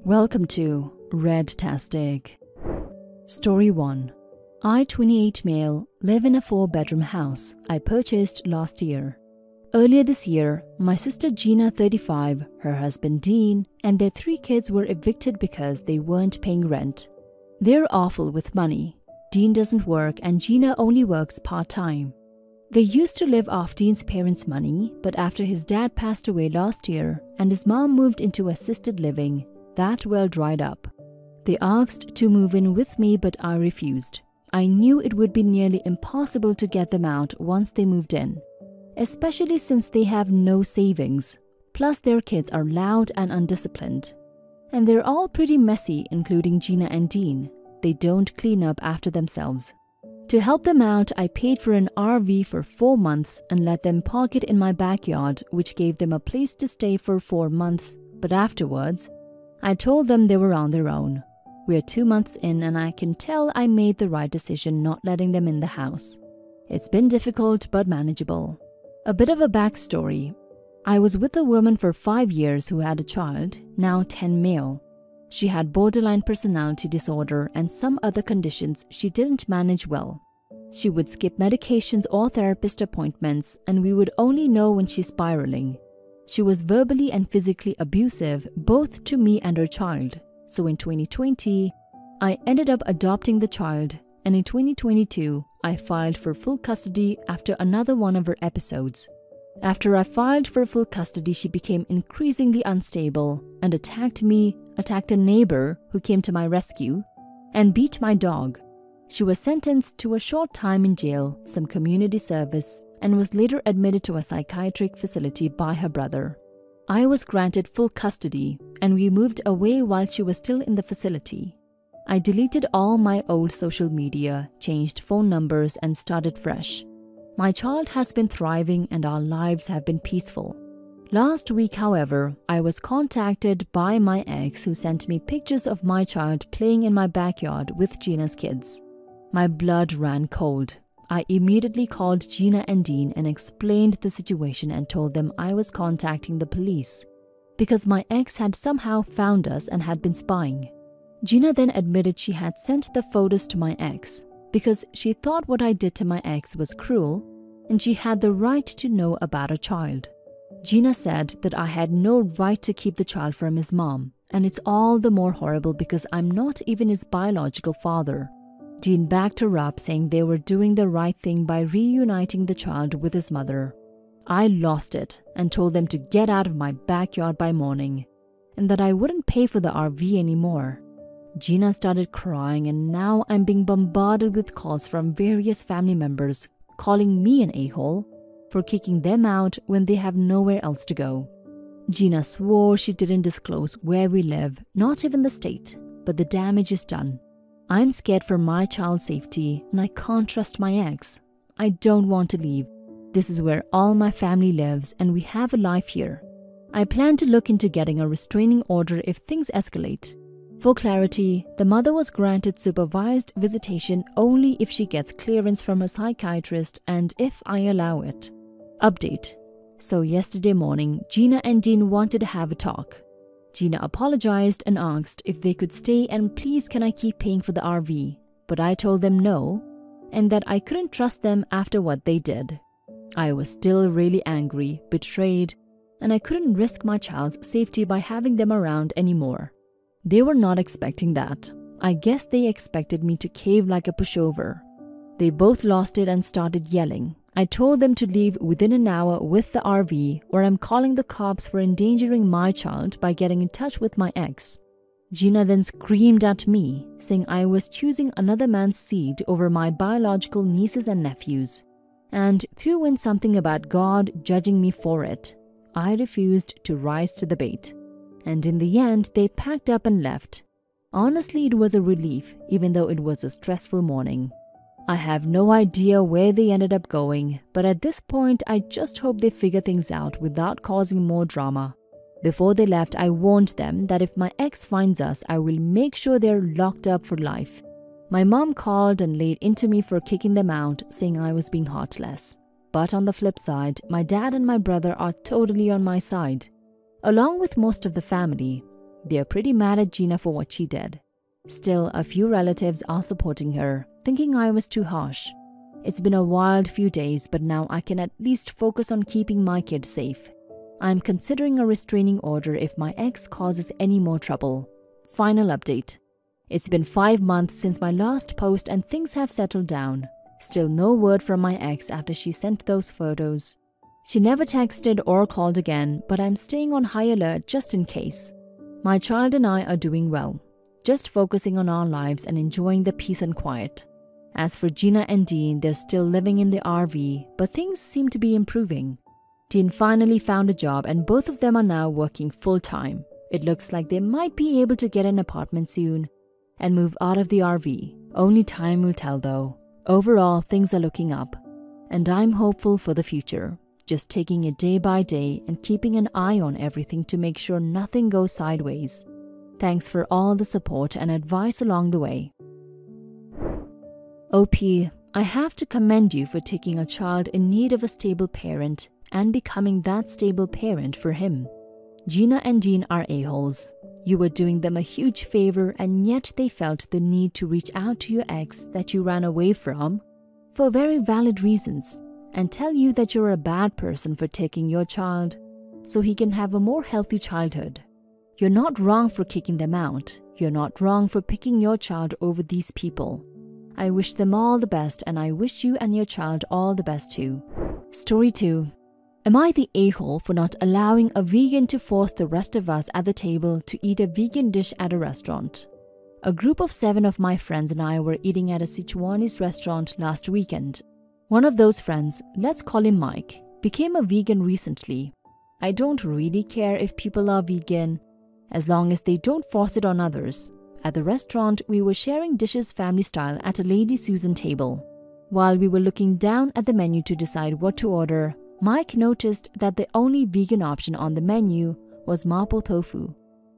Welcome to Red-tastic. Story 1. I, 28 male, live in a 4-bedroom house I purchased last year. Earlier this year, my sister Gina, 35, her husband Dean, and their 3 kids were evicted because they weren't paying rent. They're awful with money. Dean doesn't work and Gina only works part-time. They used to live off Dean's parents' money, but after his dad passed away last year and his mom moved into assisted living, that well dried up. They asked to move in with me, but I refused. I knew it would be nearly impossible to get them out once they moved in, especially since they have no savings. Plus their kids are loud and undisciplined. And they're all pretty messy, including Gina and Dean. They don't clean up after themselves. To help them out, I paid for an RV for 4 months and let them park it in my backyard, which gave them a place to stay for 4 months. But afterwards, I told them they were on their own. We're 2 months in and I can tell I made the right decision not letting them in the house. It's been difficult but manageable. A bit of a backstory. I was with a woman for 5 years who had a child, now 10 male. She had borderline personality disorder and some other conditions she didn't manage well. She would skip medications or therapist appointments, and we would only know when she's spiraling. She was verbally and physically abusive both to me and her child. So in 2020, I ended up adopting the child, and in 2022, I filed for full custody after another one of her episodes. After I filed for full custody, she became increasingly unstable and attacked me, attacked a neighbor who came to my rescue, and beat my dog. She was sentenced to a short time in jail, some community service, and was later admitted to a psychiatric facility by her brother. I was granted full custody, and we moved away while she was still in the facility. I deleted all my old social media, changed phone numbers, and started fresh. My child has been thriving and our lives have been peaceful. Last week, however, I was contacted by my ex who sent me pictures of my child playing in my backyard with Gina's kids. My blood ran cold. I immediately called Gina and Dean and explained the situation and told them I was contacting the police because my ex had somehow found us and had been spying. Gina then admitted she had sent the photos to my ex because she thought what I did to my ex was cruel and she had the right to know about her child. Gina said that I had no right to keep the child from his mom, and it's all the more horrible because I'm not even his biological father. Dean backed her up, saying they were doing the right thing by reuniting the child with his mother. I lost it and told them to get out of my backyard by morning and that I wouldn't pay for the RV anymore. Gina started crying and now I'm being bombarded with calls from various family members calling me an a-hole for kicking them out when they have nowhere else to go. Gina swore she didn't disclose where we live, not even the state, but the damage is done. I'm scared for my child's safety and I can't trust my ex. I don't want to leave. This is where all my family lives and we have a life here. I plan to look into getting a restraining order if things escalate. For clarity, the mother was granted supervised visitation only if she gets clearance from a psychiatrist and if I allow it. Update. So yesterday morning, Gina and Dean wanted to have a talk. Gina apologized and asked if they could stay and please can I keep paying for the RV, but I told them no and that I couldn't trust them after what they did. I was still really angry, betrayed, and I couldn't risk my child's safety by having them around anymore. They were not expecting that. I guess they expected me to cave like a pushover. They both lost it and started yelling. I told them to leave within an hour with the RV or I'm calling the cops for endangering my child by getting in touch with my ex. Gina then screamed at me, saying I was choosing another man's seed over my biological nieces and nephews, and threw in something about God judging me for it. I refused to rise to the bait, and in the end they packed up and left. Honestly, it was a relief, even though it was a stressful morning. I have no idea where they ended up going, but at this point I just hope they figure things out without causing more drama. Before they left, I warned them that if my ex finds us, I will make sure they're locked up for life. My mom called and laid into me for kicking them out, saying I was being heartless. But on the flip side, my dad and my brother are totally on my side, along with most of the family. They are pretty mad at Gina for what she did. Still, a few relatives are supporting her, thinking I was too harsh. It's been a wild few days, but now I can at least focus on keeping my kid safe. I'm considering a restraining order if my ex causes any more trouble. Final update. It's been 5 months since my last post and things have settled down. Still no word from my ex after she sent those photos. She never texted or called again, but I'm staying on high alert just in case. My child and I are doing well, just focusing on our lives and enjoying the peace and quiet. As for Gina and Dean, they're still living in the RV, but things seem to be improving. Dean finally found a job and both of them are now working full-time. It looks like they might be able to get an apartment soon and move out of the RV. Only time will tell though. Overall, things are looking up, and I'm hopeful for the future. Just taking it day by day and keeping an eye on everything to make sure nothing goes sideways. Thanks for all the support and advice along the way. OP, I have to commend you for taking a child in need of a stable parent and becoming that stable parent for him. Gina and Dean are a-holes. You were doing them a huge favor and yet they felt the need to reach out to your ex that you ran away from for very valid reasons and tell you that you're a bad person for taking your child so he can have a more healthy childhood. You're not wrong for kicking them out. You're not wrong for picking your child over these people. I wish them all the best and I wish you and your child all the best too. Story 2. Am I the a-hole for not allowing a vegan to force the rest of us at the table to eat a vegan dish at a restaurant? A group of 7 of my friends and I were eating at a Sichuanese restaurant last weekend. One of those friends, let's call him Mike, became a vegan recently. I don't really care if people are vegan, as long as they don't force it on others. At the restaurant, we were sharing dishes family style at a Lady Susan table. While we were looking down at the menu to decide what to order, Mike noticed that the only vegan option on the menu was mapo tofu,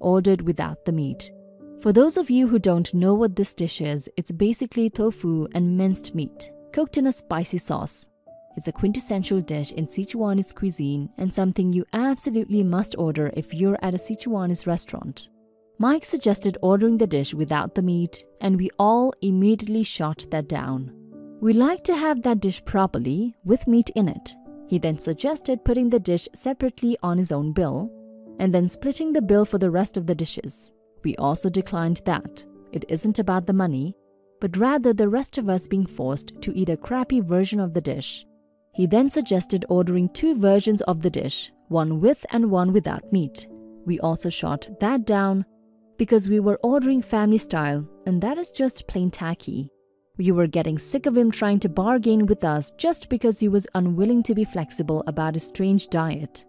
ordered without the meat. For those of you who don't know what this dish is, it's basically tofu and minced meat, cooked in a spicy sauce. It's a quintessential dish in Sichuanese cuisine and something you absolutely must order if you're at a Sichuanese restaurant. Mike suggested ordering the dish without the meat, and we all immediately shot that down. We like to have that dish properly, with meat in it. He then suggested putting the dish separately on his own bill, and then splitting the bill for the rest of the dishes. We also declined that. It isn't about the money, but rather the rest of us being forced to eat a crappy version of the dish. He then suggested ordering 2 versions of the dish, one with and one without meat. We also shot that down because we were ordering family style, and that is just plain tacky. We were getting sick of him trying to bargain with us just because he was unwilling to be flexible about his strange diet.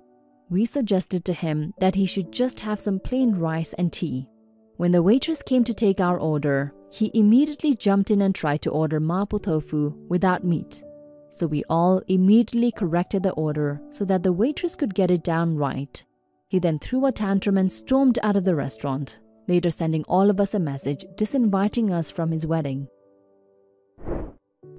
We suggested to him that he should just have some plain rice and tea. When the waitress came to take our order, he immediately jumped in and tried to order mapo tofu without meat. So we all immediately corrected the order so that the waitress could get it down right. He then threw a tantrum and stormed out of the restaurant, later sending all of us a message disinviting us from his wedding.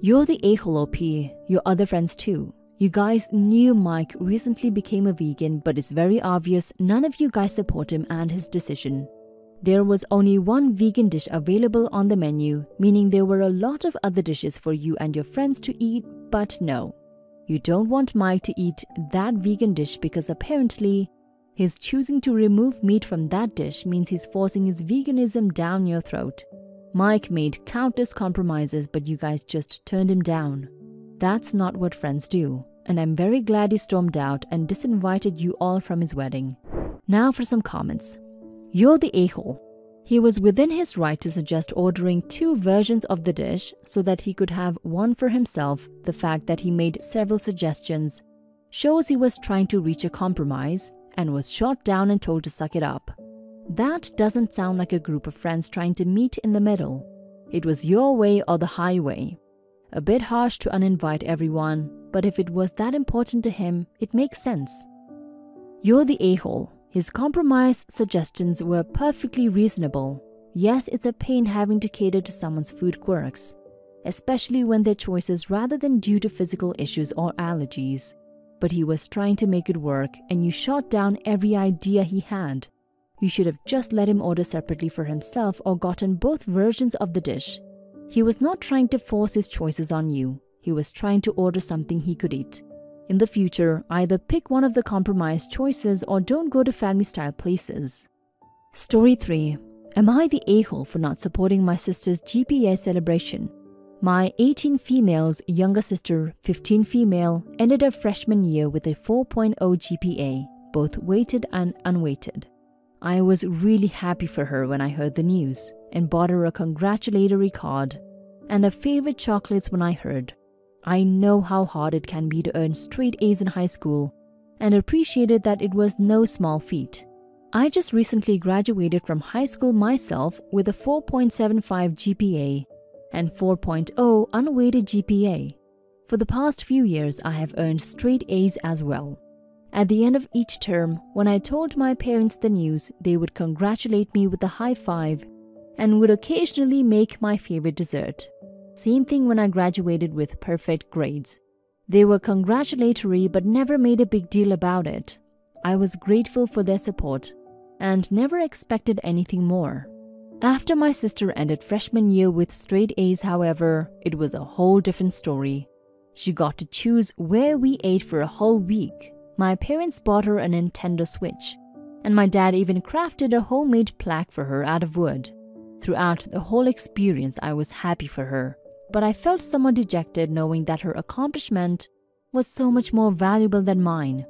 You're the a-hole OP, your other friends too. You guys knew Mike recently became a vegan, but it's very obvious none of you guys support him and his decision. There was only one vegan dish available on the menu, meaning there were a lot of other dishes for you and your friends to eat, but no. You don't want Mike to eat that vegan dish because apparently his choosing to remove meat from that dish means he's forcing his veganism down your throat. Mike made countless compromises, but you guys just turned him down. That's not what friends do, and I'm very glad he stormed out and disinvited you all from his wedding. Now for some comments. You're the a-hole. He was within his right to suggest ordering 2 versions of the dish so that he could have one for himself. The fact that he made several suggestions shows he was trying to reach a compromise and was shot down and told to suck it up. That doesn't sound like a group of friends trying to meet in the middle. It was your way or the highway. A bit harsh to uninvite everyone, but if it was that important to him, it makes sense. You're the a-hole. His compromise suggestions were perfectly reasonable. Yes, it's a pain having to cater to someone's food quirks, especially when their choices rather than due to physical issues or allergies. But he was trying to make it work and you shot down every idea he had. You should have just let him order separately for himself or gotten both versions of the dish. He was not trying to force his choices on you. He was trying to order something he could eat. In the future, either pick one of the compromised choices or don't go to family-style places. Story 3. Am I the a-hole for not supporting my sister's GPA celebration? My 18 females younger sister, 15 female, ended her freshman year with a 4.0 GPA, both weighted and unweighted. I was really happy for her when I heard the news and bought her a congratulatory card and her favorite chocolates when I heard. I know how hard it can be to earn straight A's in high school and appreciated that it was no small feat. I just recently graduated from high school myself with a 4.75 GPA and 4.0 unweighted GPA. For the past few years, I have earned straight A's as well. At the end of each term, when I told my parents the news, they would congratulate me with a high five and would occasionally make my favorite dessert. Same thing when I graduated with perfect grades. They were congratulatory but never made a big deal about it. I was grateful for their support and never expected anything more. After my sister ended freshman year with straight A's, however, it was a whole different story. She got to choose where we ate for a whole week. My parents bought her a Nintendo Switch, and my dad even crafted a homemade plaque for her out of wood. Throughout the whole experience, I was happy for her, but I felt somewhat dejected knowing that her accomplishment was so much more valuable than mine,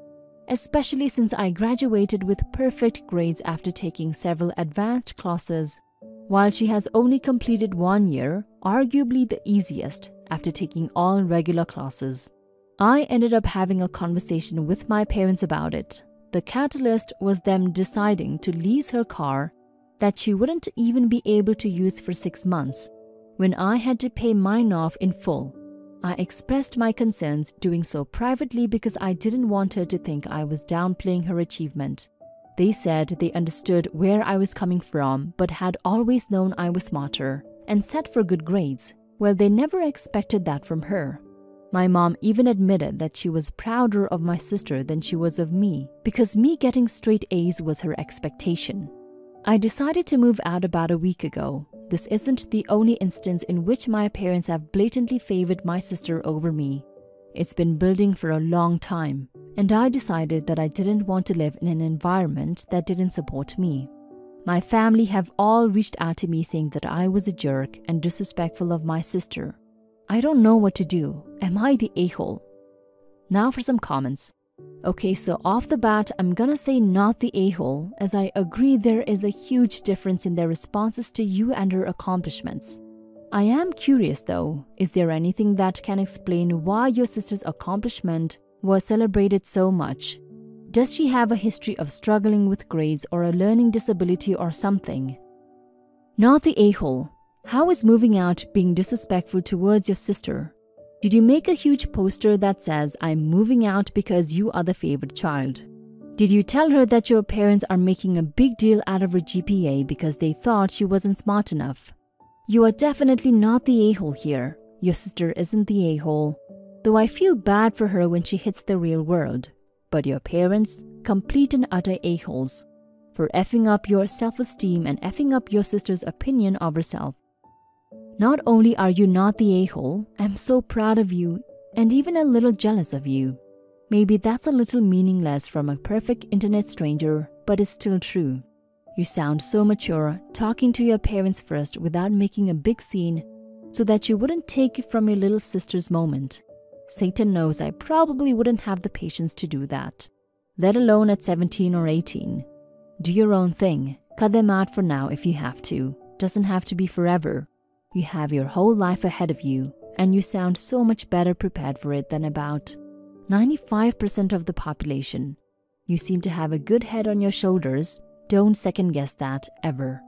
especially since I graduated with perfect grades after taking several advanced classes, while she has only completed 1 year, arguably the easiest, after taking all regular classes. I ended up having a conversation with my parents about it. The catalyst was them deciding to lease her car that she wouldn't even be able to use for 6 months, when I had to pay mine off in full. I expressed my concerns, doing so privately because I didn't want her to think I was downplaying her achievement. They said they understood where I was coming from but had always known I was smarter and set for good grades. Well, they never expected that from her. My mom even admitted that she was prouder of my sister than she was of me because me getting straight A's was her expectation. I decided to move out about a week ago. This isn't the only instance in which my parents have blatantly favored my sister over me. It's been building for a long time, and I decided that I didn't want to live in an environment that didn't support me. My family have all reached out to me saying that I was a jerk and disrespectful of my sister. I don't know what to do. Am I the a-hole? Now for some comments. Okay, so off the bat, I'm gonna say not the a-hole, as I agree there is a huge difference in their responses to you and her accomplishments. I am curious though, is there anything that can explain why your sister's accomplishment was celebrated so much? Does she have a history of struggling with grades or a learning disability or something? Not the a-hole. How is moving out being disrespectful towards your sister? Did you make a huge poster that says, "I'm moving out because you are the favorite child"? Did you tell her that your parents are making a big deal out of her GPA because they thought she wasn't smart enough? You are definitely not the a-hole here. Your sister isn't the a-hole, though I feel bad for her when she hits the real world. But your parents, complete and utter a-holes, for effing up your self-esteem and effing up your sister's opinion of herself. Not only are you not the a-hole, I'm so proud of you and even a little jealous of you. Maybe that's a little meaningless from a perfect internet stranger, but it's still true. You sound so mature, talking to your parents first without making a big scene so that you wouldn't take it from your little sister's moment. Satan knows I probably wouldn't have the patience to do that, let alone at 17 or 18. Do your own thing. Cut them out for now if you have to. Doesn't have to be forever. You have your whole life ahead of you, and you sound so much better prepared for it than about 95% of the population. You seem to have a good head on your shoulders. Don't second guess that ever.